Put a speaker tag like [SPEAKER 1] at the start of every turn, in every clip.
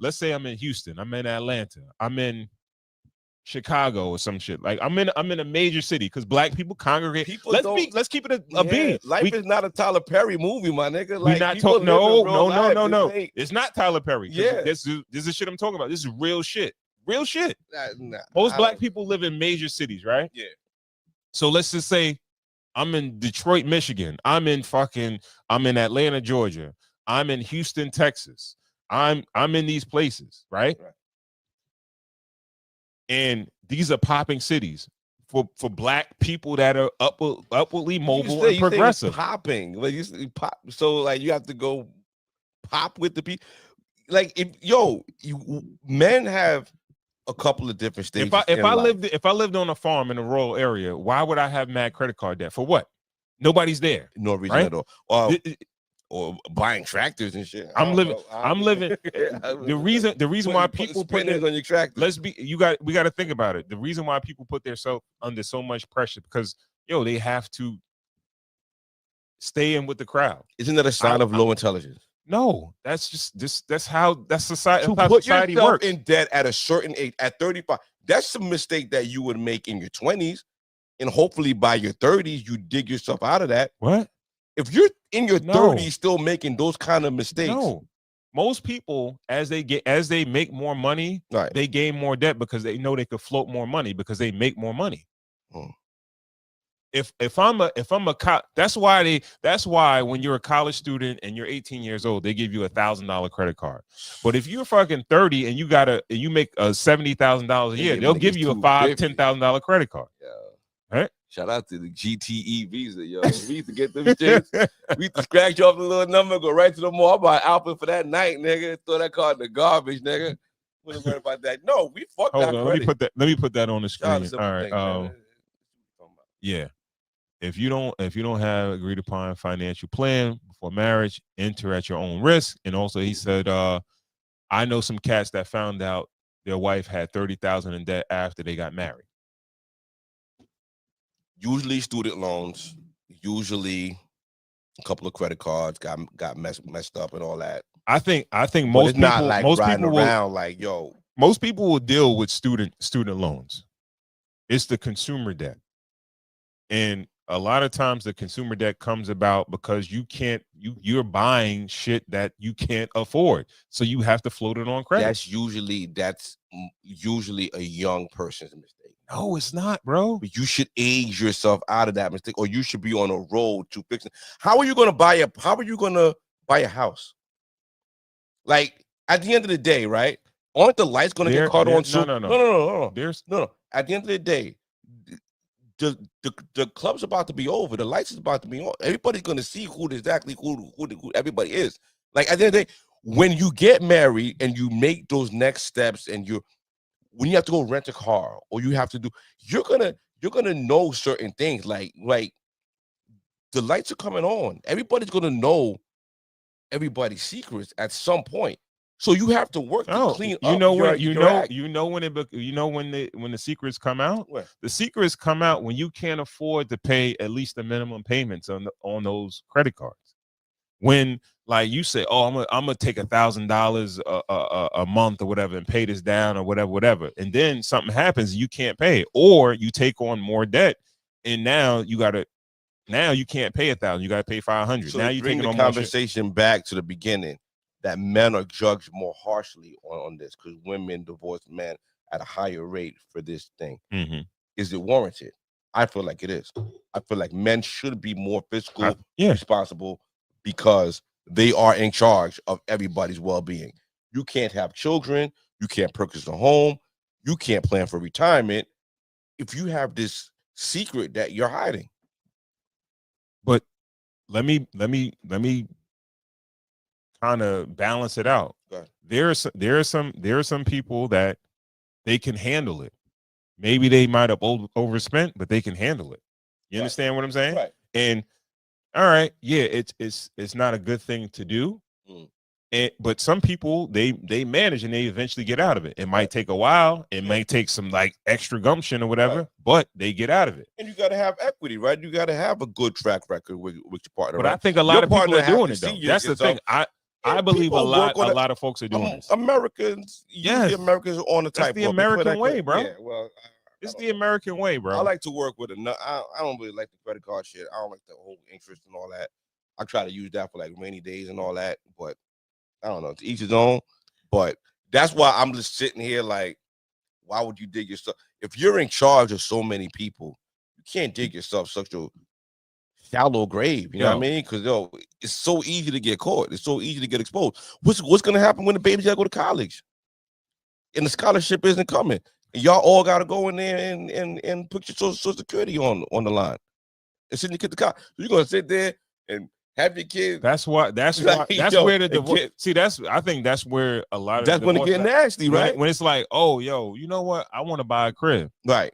[SPEAKER 1] let's say I'm in Houston, I'm in Atlanta, I'm in Chicago or some shit. Like I'm in a major city because black people congregate. Let's keep it a bean.
[SPEAKER 2] Life is not a Tyler Perry movie, my nigga. Like,
[SPEAKER 1] we not talking. No. It's not Tyler Perry. Yeah, this is shit I'm talking about. This is real shit. Real shit. Most black people live in major cities, right?
[SPEAKER 2] Yeah.
[SPEAKER 1] So let's just say I'm in Detroit, Michigan. I'm in Atlanta, Georgia. I'm in Houston, Texas. I'm in these places, right? And these are popping cities for black people that are upwardly mobile and progressive.
[SPEAKER 2] Popping, like you pop. So like you have to go pop with the people. Like men have a couple of different stages.
[SPEAKER 1] If I lived on a farm in a rural area, why would I have mad credit card debt? For what? Nobody's there.
[SPEAKER 2] No reason at all. Or buying tractors and shit.
[SPEAKER 1] I'm living. The reason why people put
[SPEAKER 2] it on your tractor.
[SPEAKER 1] We got to think about it. The reason why people put themselves under so much pressure because they have to stay in with the crowd.
[SPEAKER 2] Isn't that a sign of low intelligence?
[SPEAKER 1] No, that's society. That's
[SPEAKER 2] to
[SPEAKER 1] how
[SPEAKER 2] put
[SPEAKER 1] society
[SPEAKER 2] yourself
[SPEAKER 1] works.
[SPEAKER 2] in debt at a certain age, at 35. That's a mistake that you would make in your 20s, and hopefully by your 30s you dig yourself out of that.
[SPEAKER 1] What?
[SPEAKER 2] If you're in your 30s still making those kind of mistakes.
[SPEAKER 1] No. Most people, as they make more money, they gain more debt because they know they could float more money because they make more money. If I'm a cop, that's why when you're a college student and you're 18 years old, they give you $1,000 credit card. But if you're fucking 30 and you make $70,000 a year, they'll give you a $5,000-$10,000 credit card.
[SPEAKER 2] Yeah.
[SPEAKER 1] Right?
[SPEAKER 2] Shout out to the GTE Visa, yo. We used to get them shits. We used to scratch off the little number, go right to the mall, buy an outfit for that night, nigga. Throw that card in the garbage, nigga. Wouldn't worry about that. No, we fucked that.
[SPEAKER 1] Let me put that on the screen. All right. Yeah. If you don't have agreed upon financial plan before marriage, enter at your own risk. And also he said, I know some cats that found out their wife had $30,000 in debt after they got married.
[SPEAKER 2] Usually student loans, usually a couple of credit cards got messed up and all that.
[SPEAKER 1] I think most people
[SPEAKER 2] not like
[SPEAKER 1] most
[SPEAKER 2] riding
[SPEAKER 1] people
[SPEAKER 2] around like yo.
[SPEAKER 1] Most people will deal with student loans. It's the consumer debt. And a lot of times the consumer debt comes about because you're buying shit that you can't afford. So you have to float it on credit.
[SPEAKER 2] That's usually a young person's mistake.
[SPEAKER 1] No, it's not, bro.
[SPEAKER 2] But you should age yourself out of that mistake, or you should be on a road to fix it. How are you gonna buy a house? Like at the end of the day, right? Aren't the lights gonna get caught on soon? No. No. At the end of the day, the club's about to be over. The lights is about to be on. Everybody's gonna see who everybody is. Like at the end of the day, when you get married and you make those next steps, and when you have to go rent a car, or you have to do, you're gonna know certain things. Like the lights are coming on. Everybody's gonna know everybody's secrets at some point. So you have to work to clean up. When
[SPEAKER 1] the secrets come out.
[SPEAKER 2] What?
[SPEAKER 1] The secrets come out when you can't afford to pay at least the minimum payments on those credit cards. When like you say, I'm gonna take $1,000 a month or whatever and pay this down or whatever, and then something happens, you can't pay, or you take on more debt, and now you can't pay $1,000, you gotta pay $500.
[SPEAKER 2] So
[SPEAKER 1] now you
[SPEAKER 2] bring the conversation back to the beginning that men are judged more harshly on this because women divorce men at a higher rate for this thing.
[SPEAKER 1] Mm-hmm.
[SPEAKER 2] Is it warranted? I feel like it is. I feel like men should be more fiscally responsible because they are in charge of everybody's well-being. You can't have children. You can't purchase a home. You can't plan for retirement if you have this secret that you're hiding.
[SPEAKER 1] But let me kind of balance it out. There are some people that they can handle it. Maybe they might have overspent, but they can handle it. You understand what I'm saying?
[SPEAKER 2] Right.
[SPEAKER 1] And all right, yeah, it's not a good thing to do. But some people they manage and they eventually get out of it. It might take a while. It might take some like extra gumption or whatever, but they get out of it.
[SPEAKER 2] And you got to have equity, right? You got to have a good track record with your partner.
[SPEAKER 1] But
[SPEAKER 2] right?
[SPEAKER 1] I think a lot of people are doing it though. That's the thing. I believe a
[SPEAKER 2] people work on it.
[SPEAKER 1] lot of folks are doing this.
[SPEAKER 2] Americans,
[SPEAKER 1] Yes.
[SPEAKER 2] usually Americans are on the
[SPEAKER 1] That's
[SPEAKER 2] type.
[SPEAKER 1] the
[SPEAKER 2] of before
[SPEAKER 1] American
[SPEAKER 2] that
[SPEAKER 1] way, bro.
[SPEAKER 2] Yeah, well,
[SPEAKER 1] It's the American way, bro.
[SPEAKER 2] I like to work with I don't really like the credit card shit. I don't like the whole interest and all that. I try to use that for like rainy days and all that, but I don't know. To each his own. But that's why I'm just sitting here like, why would you dig yourself? If you're in charge of so many people, you can't dig yourself such a shallow grave. You know what I mean? Because it's so easy to get caught. It's so easy to get exposed. What's gonna happen when the baby's gotta go to college and the scholarship isn't coming? And y'all all gotta go in there and put your social security on the line and send your kid to college. So you're gonna sit there and have your kids.
[SPEAKER 1] That's why. That's where the divorce. See, I think that's where a lot of
[SPEAKER 2] that's when it get nasty, right?
[SPEAKER 1] When it's like, oh, yo, you know what? I want to buy a crib.
[SPEAKER 2] Right.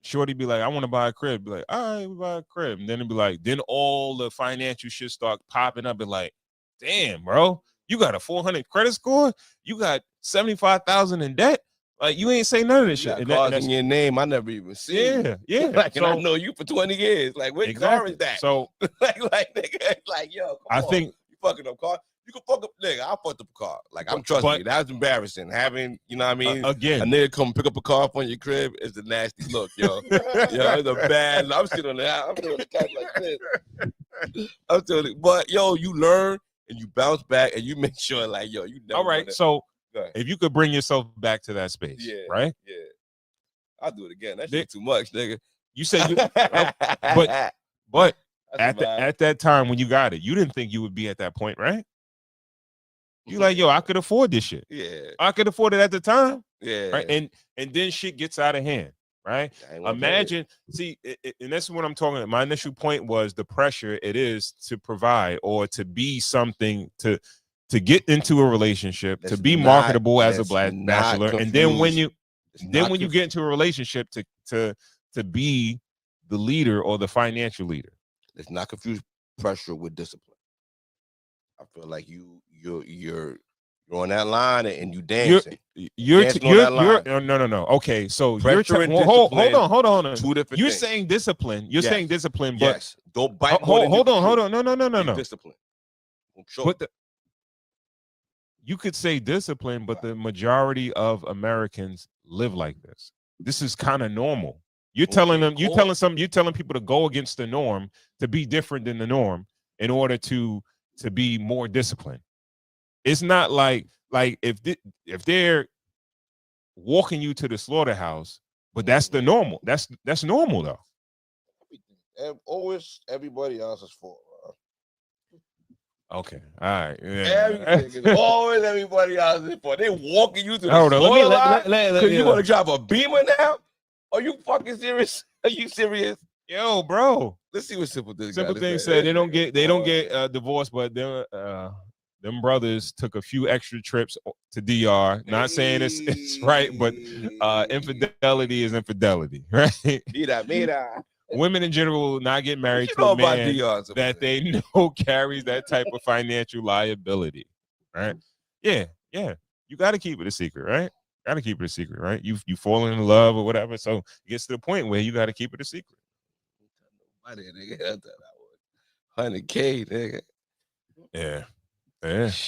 [SPEAKER 1] Shorty be like, I want to buy a crib. Be like, all right, we buy a crib. And then it'd be like, then all the financial shit start popping up and like, damn, bro, you got a 400 credit score? You got 75,000 in debt? Like, you ain't say none of this shit.
[SPEAKER 2] And that's in your name, I never even seen.
[SPEAKER 1] Yeah.
[SPEAKER 2] Like, and I know you for 20 years. Like, what car is that?
[SPEAKER 1] So,
[SPEAKER 2] like, yo,
[SPEAKER 1] I think
[SPEAKER 2] you fucking up car. You can fuck up, nigga. I fucked up a car. Like, I'm trusting you. That's embarrassing. Having, you know what I mean?
[SPEAKER 1] Again,
[SPEAKER 2] a nigga come pick up a car from your crib is a nasty look, yo. It's a bad. I'm sitting on the couch like this. I'm telling you, but yo, you learn and you bounce back and you make sure, like, yo, you never.
[SPEAKER 1] All right, so if you could bring yourself back to that space, right?
[SPEAKER 2] Yeah, I'll do it again. That shit too much, nigga.
[SPEAKER 1] You said you, but at that time when you got it, you didn't think you would be at that point, right? You like, yo, I could afford this shit.
[SPEAKER 2] Yeah,
[SPEAKER 1] I could afford it at the time.
[SPEAKER 2] Yeah,
[SPEAKER 1] right. And then shit gets out of hand, right? Imagine, see, and that's what I'm talking about. My initial point was the pressure it is to provide or to be something to get into a relationship, to be marketable as a black bachelor, and then when you get into a relationship to be the leader or the financial leader.
[SPEAKER 2] Let's not confuse pressure with discipline. I feel like you're on that line and you dancing.
[SPEAKER 1] You're no. Okay, so
[SPEAKER 2] pressure and
[SPEAKER 1] hold on.
[SPEAKER 2] Two different
[SPEAKER 1] you're
[SPEAKER 2] things.
[SPEAKER 1] Saying discipline. You're saying discipline, but
[SPEAKER 2] yes. Don't bite.
[SPEAKER 1] Hold on. No.
[SPEAKER 2] Discipline.
[SPEAKER 1] But you could say discipline, but the majority of Americans live like this. This is kind of normal. You're telling them, you're telling people to go against the norm, to be different than the norm in order to be more disciplined. It's not like if they're walking you to the slaughterhouse, but that's the normal. That's normal though.
[SPEAKER 2] Always everybody else's fault.
[SPEAKER 1] Okay, all right.
[SPEAKER 2] Yeah. Everything is always everybody else's fault. They walking you to the slaughterhouse because you want to drive a Beamer now? Are you fucking serious? Are you serious?
[SPEAKER 1] Yo, bro.
[SPEAKER 2] Let's see what Simple Things.
[SPEAKER 1] Simple Things said they don't get divorced, but them brothers took a few extra trips to DR. Not saying it's right, but infidelity is infidelity, right?
[SPEAKER 2] Mira.
[SPEAKER 1] Women in general will not get married to a man that they know carries that type of financial liability, right? Yeah. You got to keep it a secret, right? Got to keep it a secret, right? You falling in love or whatever, so it gets to the point where you got to keep it a secret.
[SPEAKER 2] 100K, nigga.
[SPEAKER 1] Yeah.